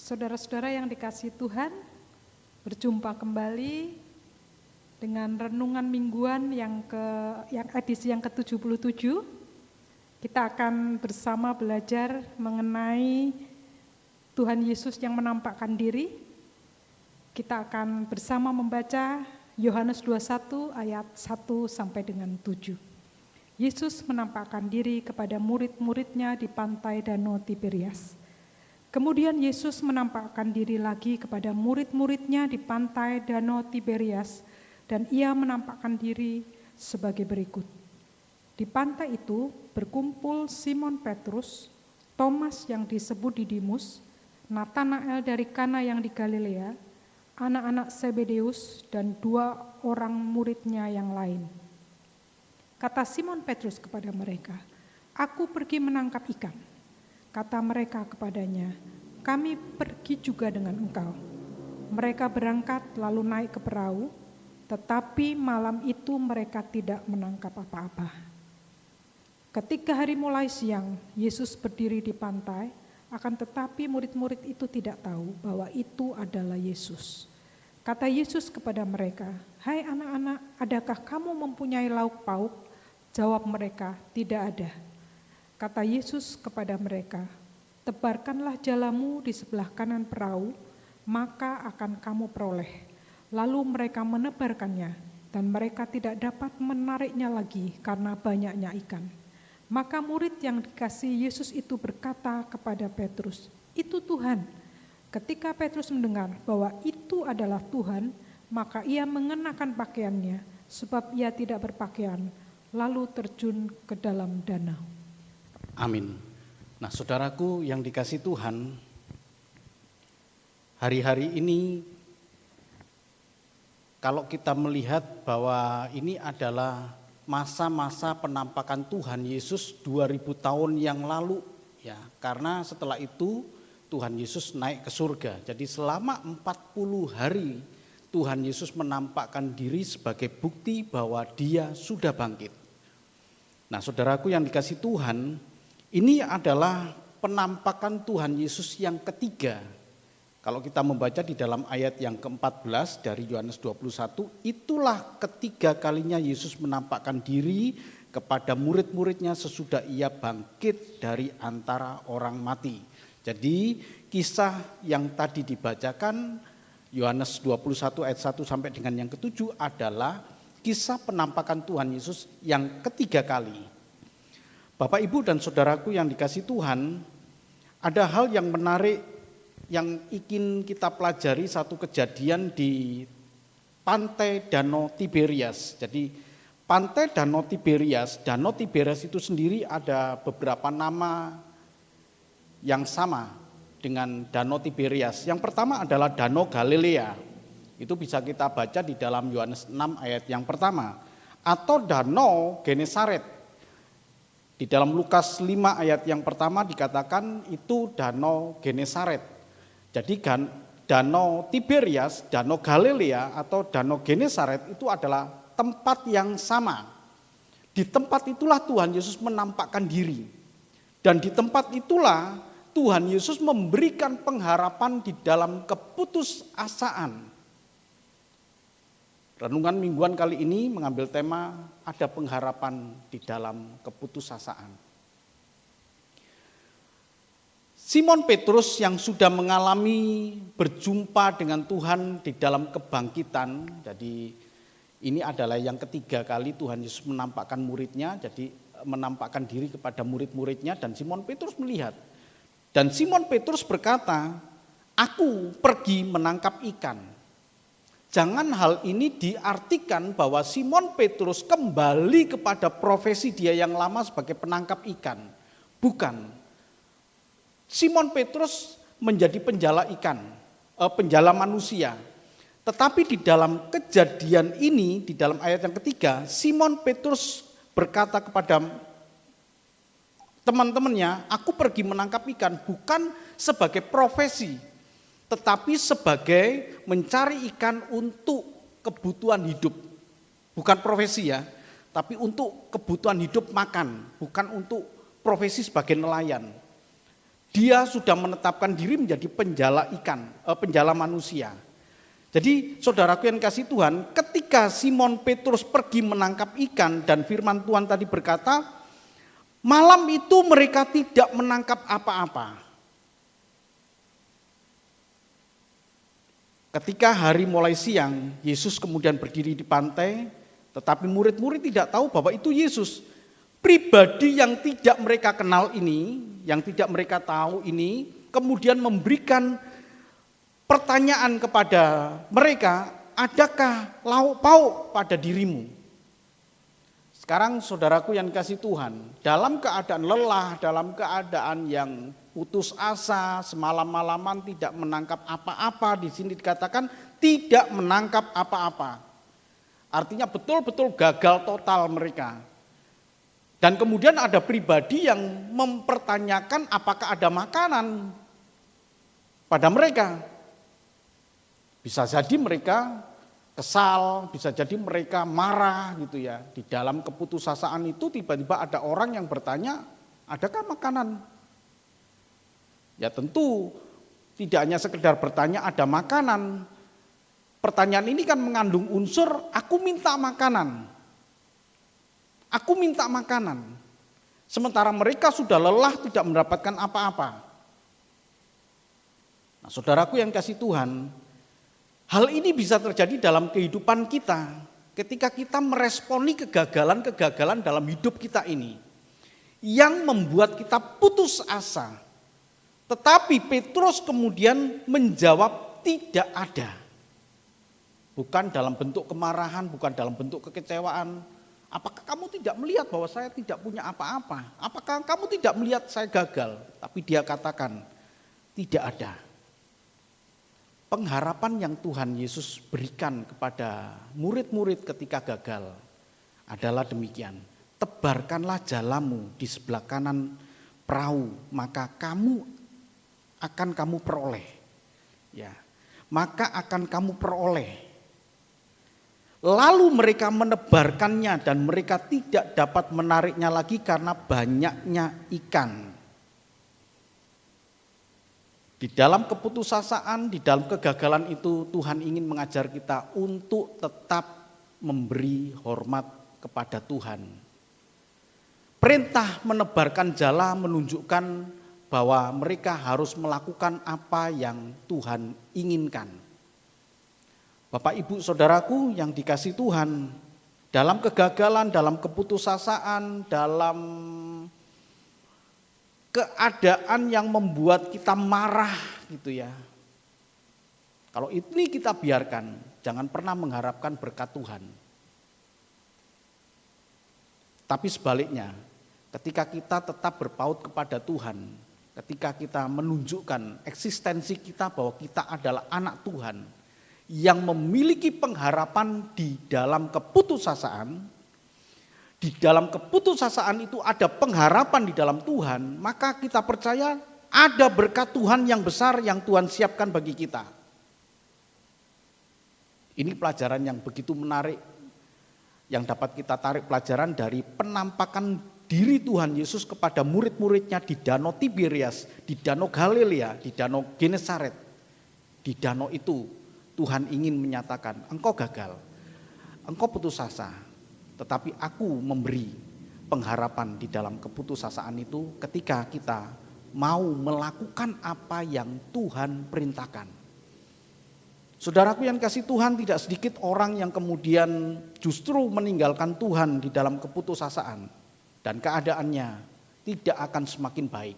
Saudara-saudara yang dikasihi Tuhan, berjumpa kembali dengan renungan mingguan yang edisi yang ke-77. Kita akan bersama belajar mengenai Tuhan Yesus yang menampakkan diri. Kita akan bersama membaca Yohanes 21 ayat 1 sampai dengan 7. Yesus menampakkan diri kepada murid-muridnya di pantai Danau Tiberias. Kemudian Yesus menampakkan diri lagi kepada murid-muridnya di pantai Danau Tiberias, dan ia menampakkan diri sebagai berikut. Di pantai itu berkumpul Simon Petrus, Thomas yang disebut Didimus, Natanael dari Kana yang di Galilea, anak-anak Zebedeus, dan 2 orang muridnya yang lain. Kata Simon Petrus kepada mereka, "Aku pergi menangkap ikan." Kata mereka kepadanya, "Kami pergi juga dengan engkau." Mereka berangkat lalu naik ke perahu, tetapi malam itu mereka tidak menangkap apa-apa. Ketika hari mulai siang, Yesus berdiri di pantai, akan tetapi murid-murid itu tidak tahu bahwa itu adalah Yesus. Kata Yesus kepada mereka, "Hai anak-anak, adakah kamu mempunyai lauk pauk?" Jawab mereka, "Tidak ada." Kata Yesus kepada mereka, "Tebarkanlah jalamu di sebelah kanan perahu, maka akan kamu peroleh." Lalu mereka menebarkannya, dan mereka tidak dapat menariknya lagi karena banyaknya ikan. Maka murid yang dikasihi Yesus itu berkata kepada Petrus, "Itu Tuhan." Ketika Petrus mendengar bahwa itu adalah Tuhan, maka ia mengenakan pakaiannya, sebab ia tidak berpakaian, lalu terjun ke dalam danau. Amin. Nah, saudaraku yang dikasihi Tuhan, hari-hari ini kalau kita melihat bahwa ini adalah masa-masa penampakan Tuhan Yesus 2000 tahun yang lalu, ya, karena setelah itu Tuhan Yesus naik ke surga. Jadi selama 40 hari Tuhan Yesus menampakkan diri sebagai bukti bahwa Dia sudah bangkit. Nah, saudaraku yang dikasihi Tuhan, ini adalah penampakan Tuhan Yesus yang ketiga. Kalau kita membaca di dalam ayat yang ke-14 dari Yohanes 21, itulah ketiga kalinya Yesus menampakkan diri kepada murid-muridnya sesudah ia bangkit dari antara orang mati. Jadi kisah yang tadi dibacakan Yohanes 21 ayat 1 sampai dengan yang ke-7 adalah kisah penampakan Tuhan Yesus yang ketiga kali. Bapak, Ibu, dan saudaraku yang dikasihi Tuhan, ada hal yang menarik yang ingin kita pelajari, satu kejadian di pantai Danau Tiberias. Jadi pantai Danau Tiberias itu sendiri ada beberapa nama yang sama dengan Danau Tiberias. Yang pertama adalah Danau Galilea, itu bisa kita baca di dalam Yohanes 6 ayat yang pertama. Atau Danau Genesaret. Di dalam Lukas 5 ayat yang pertama dikatakan itu Danau Genesaret. Jadi Danau Tiberias, Danau Galilea atau Danau Genesaret itu adalah tempat yang sama. Di tempat itulah Tuhan Yesus menampakkan diri. Dan di tempat itulah Tuhan Yesus memberikan pengharapan di dalam keputusasaan. Renungan mingguan kali ini mengambil tema ada pengharapan di dalam keputusasaan. Simon Petrus yang sudah mengalami berjumpa dengan Tuhan di dalam kebangkitan, jadi ini adalah yang ketiga kali Tuhan Yesus menampakkan muridnya, jadi menampakkan diri kepada murid-muridnya, dan Simon Petrus melihat. Dan Simon Petrus berkata, "Aku pergi menangkap ikan." Jangan hal ini diartikan bahwa Simon Petrus kembali kepada profesi dia yang lama sebagai penangkap ikan. Bukan. Simon Petrus menjadi penjala ikan, penjala manusia. Tetapi di dalam kejadian ini, di dalam ayat yang ketiga, Simon Petrus berkata kepada teman-temannya, "Aku pergi menangkap ikan bukan sebagai profesi, tetapi sebagai mencari ikan untuk kebutuhan hidup." Bukan profesi ya, tapi untuk kebutuhan hidup makan, bukan untuk profesi sebagai nelayan. Dia sudah menetapkan diri menjadi penjala ikan, penjala manusia. Jadi saudaraku yang kasih Tuhan, ketika Simon Petrus pergi menangkap ikan dan firman Tuhan tadi berkata, malam itu mereka tidak menangkap apa-apa. Ketika hari mulai siang, Yesus kemudian berdiri di pantai, tetapi murid-murid tidak tahu bahwa itu Yesus. Pribadi yang tidak mereka kenal ini, yang tidak mereka tahu ini, kemudian memberikan pertanyaan kepada mereka, adakah lauk pauk pada dirimu? Sekarang saudaraku yang kasih Tuhan, dalam keadaan lelah, dalam keadaan yang putus asa, semalam-malaman tidak menangkap apa-apa, di sini dikatakan tidak menangkap apa-apa. Artinya betul-betul gagal total mereka. Dan kemudian ada pribadi yang mempertanyakan apakah ada makanan pada mereka. Bisa jadi mereka kesal, bisa jadi mereka marah gitu ya. Di dalam keputusasaan itu tiba-tiba ada orang yang bertanya, adakah makanan? Ya tentu tidak hanya sekedar bertanya ada makanan. Pertanyaan ini kan mengandung unsur aku minta makanan. Aku minta makanan. Sementara mereka sudah lelah tidak mendapatkan apa-apa. Nah, saudaraku yang kasih Tuhan, hal ini bisa terjadi dalam kehidupan kita ketika kita meresponi kegagalan-kegagalan dalam hidup kita ini yang membuat kita putus asa. Tetapi Petrus kemudian menjawab tidak ada. Bukan dalam bentuk kemarahan, bukan dalam bentuk kekecewaan. Apakah kamu tidak melihat bahwa saya tidak punya apa-apa? Apakah kamu tidak melihat saya gagal? Tapi dia katakan tidak ada. Pengharapan yang Tuhan Yesus berikan kepada murid-murid ketika gagal adalah demikian. Tebarkanlah jalamu di sebelah kanan perahu, maka kamu peroleh. Ya, maka akan kamu peroleh. Lalu mereka menebarkannya dan mereka tidak dapat menariknya lagi karena banyaknya ikan. Di dalam keputusasaan, di dalam kegagalan itu Tuhan ingin mengajar kita untuk tetap memberi hormat kepada Tuhan. Perintah menebarkan jala menunjukkan bahwa mereka harus melakukan apa yang Tuhan inginkan. Bapak Ibu Saudaraku yang dikasih Tuhan, dalam kegagalan, dalam keputusasaan, dalam keadaan yang membuat kita marah gitu ya. Kalau ini kita biarkan, jangan pernah mengharapkan berkat Tuhan. Tapi sebaliknya, ketika kita tetap berpaut kepada Tuhan, ketika kita menunjukkan eksistensi kita bahwa kita adalah anak Tuhan, yang memiliki pengharapan di dalam keputusasaan, di dalam keputusasaan itu ada pengharapan di dalam Tuhan, maka kita percaya ada berkat Tuhan yang besar yang Tuhan siapkan bagi kita. Ini pelajaran yang begitu menarik, yang dapat kita tarik pelajaran dari penampakan diri Tuhan Yesus kepada murid-muridnya di Danau Tiberias, di Danau Galilea, di Danau Genesaret. Di danau itu Tuhan ingin menyatakan, engkau gagal, engkau putus asa, tetapi aku memberi pengharapan di dalam keputusasaan itu ketika kita mau melakukan apa yang Tuhan perintahkan. Saudaraku yang kasih Tuhan, tidak sedikit orang yang kemudian justru meninggalkan Tuhan di dalam keputusasaan dan keadaannya tidak akan semakin baik.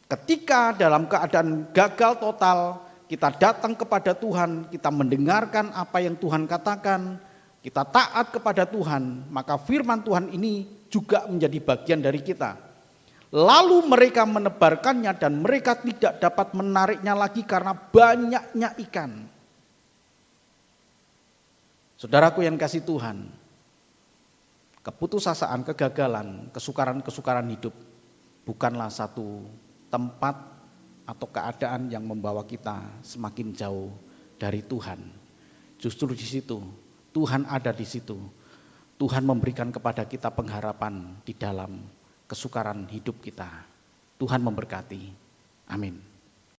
Ketika dalam keadaan gagal total, kita datang kepada Tuhan, kita mendengarkan apa yang Tuhan katakan, kita taat kepada Tuhan, maka firman Tuhan ini juga menjadi bagian dari kita. Lalu mereka menebarkannya dan mereka tidak dapat menariknya lagi karena banyaknya ikan. Saudaraku yang kasih Tuhan, keputusasaan, kegagalan, kesukaran-kesukaran hidup bukanlah satu tempat atau keadaan yang membawa kita semakin jauh dari Tuhan. Justru di situ, Tuhan ada di situ. Tuhan memberikan kepada kita pengharapan di dalam kesukaran hidup kita. Tuhan memberkati. Amin.